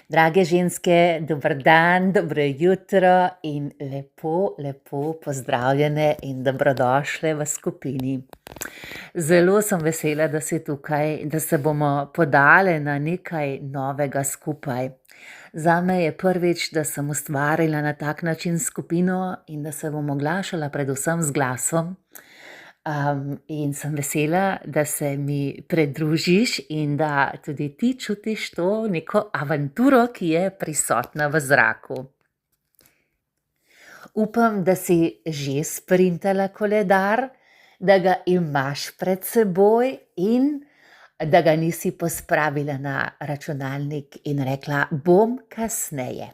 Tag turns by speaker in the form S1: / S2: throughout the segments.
S1: Drage ženske, dober dan, dobro jutro in lepo pozdravljene in dobrodošle v skupini. Zelo sem vesela, da si tukaj, da se bomo podale na nekaj novega skupaj. Zame je prvič, da sem ustvarila na tak način skupino in da se bom oglašala predvsem z glasom. In sem vesela, da se mi pridružiš in da tudi ti čutiš to neko avanturo, ki je prisotna v zraku. Upam, da si že sprintala koledar, da ga imaš pred seboj in da ga nisi pospravila na računalnik in rekla, bom kasneje.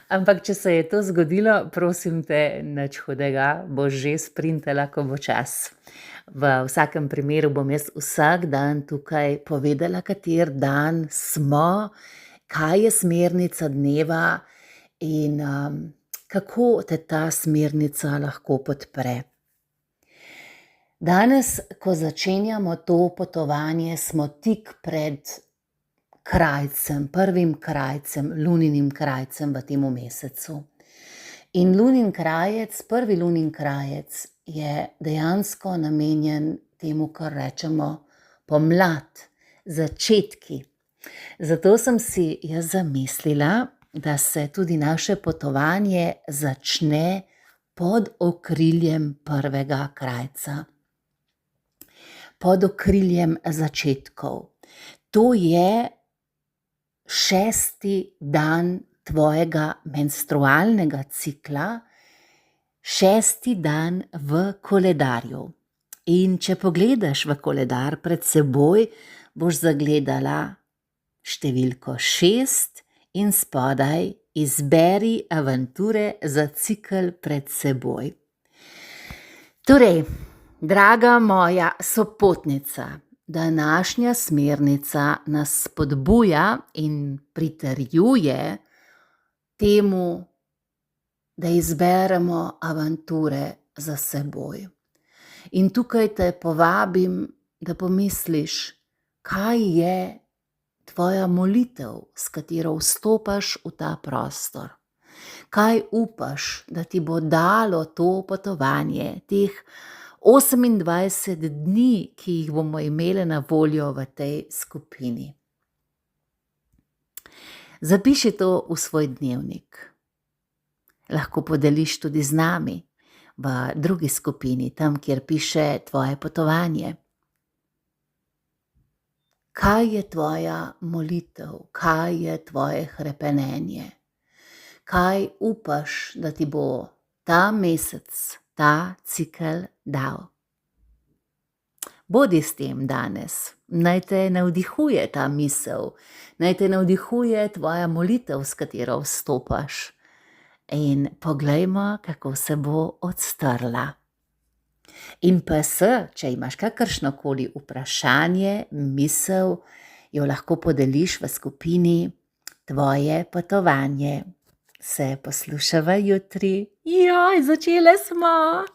S1: Ampak, če se je to zgodilo, prosim te, nič hudega, boš že sprintala, ko bo čas. V vsakem primeru bom jaz vsak dan tukaj povedala, kater dan smo, kaj je smernica dneva in kako te ta smernica lahko podpre. Danes, ko začenjamo to potovanje, smo tik pred krajcem, prvim krajcem, luninim krajcem v tem mesecu. In lunin krajec, prvi lunin krajec je dejansko namenjen temu, kar rečemo pomlad, začetki. Zato sem si jaz zamislila, da se tudi naše potovanje začne pod okriljem prvega krajca. Pod okriljem začetkov. To je 6. dan tvojega menstrualnega cikla, 6. dan v koledarju. In če pogledaš v koledar pred seboj, boš zagledala številko 6 in spodaj izberi avanture za cikel pred seboj. Torej, draga moja sopotnica, današnja smernica nas spodbuja in pritrjuje temu, da izberemo avanture za seboj. In tukaj te povabim, da pomisliš, kaj je tvoja molitev, s katero vstopaš v ta prostor. Kaj upaš, da ti bo dalo to potovanje, teh 28 dni, ki jih bomo imeli na voljo v tej skupini. Zapiši to v svoj dnevnik. Lahko podeliš tudi z nami v drugi skupini, tam, kjer piše tvoje potovanje. Kaj je tvoja molitev? Kaj je tvoje hrepenenje? Kaj upaš, da ti bo ta mesec, ta cikel dal? Bodi s tem danes, naj te navdihuje ta misel, naj te navdihuje tvoja molitev, s katero vstopaš. In poglejmo, kako se bo odstrla. In če imaš kakršnokoli vprašanje, misel, jo lahko podeliš v skupini Tvoje potovanje. Se poslušava jutri. Joj, začele smo!